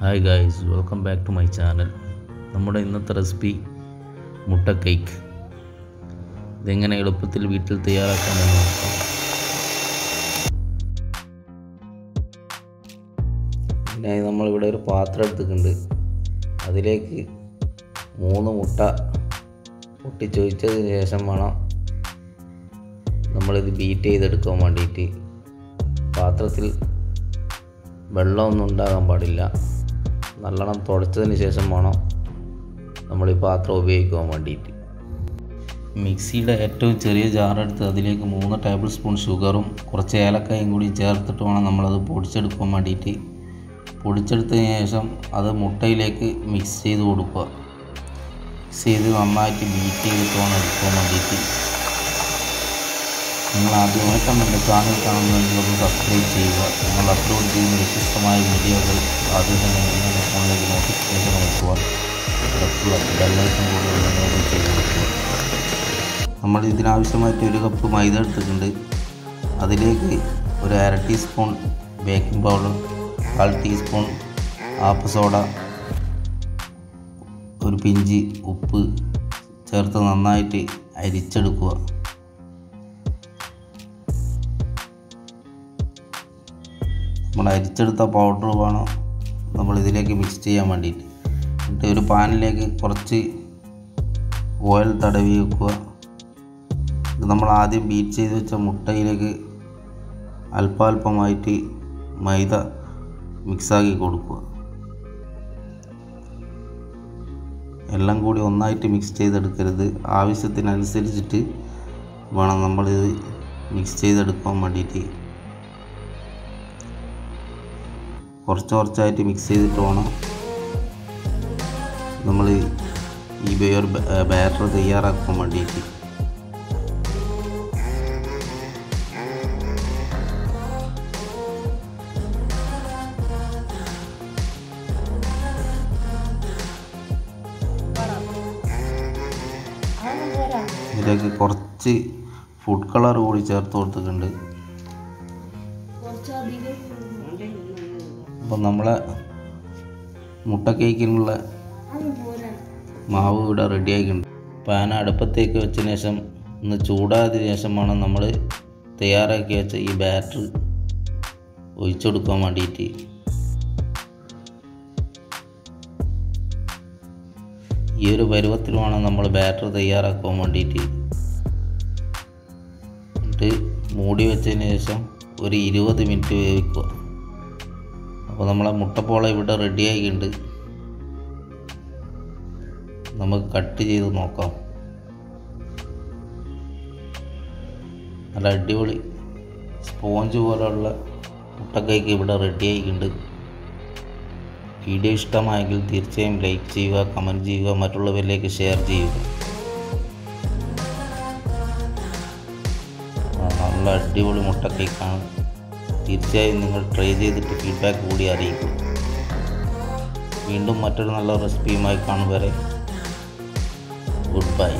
Hi guys, welcome back to my channel. നമ്മുടെ ഇന്നത്തെ recipe മുട്ട കേക്ക്. ഇതെങ്ങനെ എളുപ്പത്തിൽ വീട്ടിൽ തയ്യാറാക്കാമെന്ന് നോക്കാം. ഇതിനായി നമ്മളിവിടെ ഒരു പാത്രം എടുത്തിട്ടുണ്ട്. അതിലേക്ക് 3 മുട്ട പൊട്ടിച്ചൊഴിച്ചതിന് ശേഷം വേണം നമ്മളിത് ബീറ്റ് ചെയ്തെടുക്കാൻ വേണ്ടിയിട്ട്. പാത്രത്തിൽ വെള്ളമൊന്നും ഉണ്ടാകാൻ പാടില്ല. നല്ലോണം തുടച്ചതിന് ശേഷം വേണം നമ്മൾ ഈ പാത്രം ഉപയോഗിക്കാൻ വേണ്ടിയിട്ട്. മിക്സിയുടെ ഏറ്റവും ചെറിയ ജാറെടുത്ത് അതിലേക്ക് 3 ടേബിൾ സ്പൂൺ ഷുഗറും കുറച്ച് ഏലക്കായും കൂടി ചേർത്തിട്ട് വേണം നമ്മളത് പൊടിച്ചെടുക്കാൻ വേണ്ടിയിട്ട്. പൊടിച്ചെടുത്തതിന് ശേഷം അത് മുട്ടയിലേക്ക് മിക്സ് ചെയ്ത് കൊടുക്കുക. മിക്സ് ചെയ്ത് നന്നായിട്ട് ബീറ്റ് ചെയ്തിട്ട് വേണം എടുക്കാൻ വേണ്ടിയിട്ട്. നിങ്ങൾ ആദ്യമായിട്ടാണ് എൻ്റെ ചാനൽ കാണുന്നതെങ്കിൽ ഒന്ന് സബ്സ്ക്രൈബ് ചെയ്യുക. നിങ്ങൾ അപ്ലോഡ് ചെയ്യുന്ന വ്യത്യസ്തമായ വീഡിയോകൾ ആദ്യം തന്നെ നിങ്ങളുടെ ഫോണിലേക്ക് നോട്ടിഫിക്കേഷൻ അയക്കുക. അടുത്തുള്ള ബെല്ലൈക്കൺ കൂടി എനേബിൾ ചെയ്ത് കൊടുക്കുക. നമ്മൾ ഇതിനാവശ്യമായിട്ട് 1 കപ്പ് മൈദ എടുത്തിട്ടുണ്ട്. അതിലേക്ക് ഒരു 1/2 teaspoon baking powder, 1/4 teaspoon app soda, ഒരു പിഞ്ച് ഉപ്പ് ചേർത്ത് നന്നായിട്ട് അരിച്ചെടുക്കുക. നമ്മൾ അരിച്ചെടുത്ത പൗഡർ വേണം നമ്മളിതിലേക്ക് മിക്സ് ചെയ്യാൻ വേണ്ടിയിട്ട്. എന്നിട്ട് ഒരു പാനിലേക്ക് കുറച്ച് ഓയിൽ തടവി വെക്കുക. ഇത് നമ്മൾ ആദ്യം ബീറ്റ് ചെയ്ത് വെച്ച മുട്ടയിലേക്ക് അല്പാൽപമായിട്ട് മൈദ മിക്സാക്കി കൊടുക്കുക. എല്ലാം കൂടി ഒന്നായിട്ട് മിക്സ് ചെയ്തെടുക്കരുത്. ആവശ്യത്തിനനുസരിച്ചിട്ട് വേണം നമ്മളിത് മിക്സ് ചെയ്തെടുക്കാൻ വേണ്ടിയിട്ട്. കുറച്ചായിട്ട് മിക്സ് ചെയ്തിട്ട് വേണം നമ്മൾ ഈ ബാറ്റർ തയ്യാറാക്കാൻ വേണ്ടിയിട്ട്. ഇതിലേക്ക് കുറച്ച് ഫുഡ് കളർ കൂടി ചേർത്ത് കൊടുത്തിട്ടുണ്ട്. അപ്പം നമ്മളെ മുട്ട കേക്കിനുള്ള മാവ് ഇവിടെ റെഡി ആയിട്ടുണ്ട്. പാൻ അടുപ്പത്തേക്ക് വെച്ചതിന് ശേഷം ഒന്ന് ചൂടായതിനു ശേഷം വേണം നമ്മൾ തയ്യാറാക്കി വെച്ച ഈ ബാറ്റർ ഒഴിച്ചു കൊടുക്കാൻ വേണ്ടിയിട്ട്. ഈ ഒരു പരുവത്തിൽ വേണം നമ്മൾ ബാറ്റർ തയ്യാറാക്കാൻ വേണ്ടിയിട്ട്. എന്നിട്ട് മൂടി വെച്ചതിന് ശേഷം ഒരു 20 മിനിറ്റ് വേവിക്കുക. അപ്പോൾ നമ്മളെ മുട്ടപ്പോള ഇവിടെ റെഡി ആയിട്ടുണ്ട്. നമുക്ക് കട്ട് ചെയ്ത് നോക്കാം. നല്ല അടിപൊളി സ്പോഞ്ച് പോലെയുള്ള മുട്ട കേക്ക് ഇവിടെ റെഡി ആയിട്ടുണ്ട്. വീഡിയോ ഇഷ്ടമായെങ്കിൽ തീർച്ചയായും ലൈക്ക് ചെയ്യുക, കമൻറ്റ് ചെയ്യുക, മറ്റുള്ളവരിലേക്ക് ഷെയർ ചെയ്യുക. നല്ല അടിപൊളി മുട്ട കേക്കാണ്. തീർച്ചയായും നിങ്ങൾ ട്രൈ ചെയ്തിട്ട് ഫീഡ്ബാക്ക് കൂടി അറിയിക്കും. വീണ്ടും മറ്റൊരു നല്ല റെസിപ്പിയുമായി കാണും വരെ ഗുഡ് ബൈ.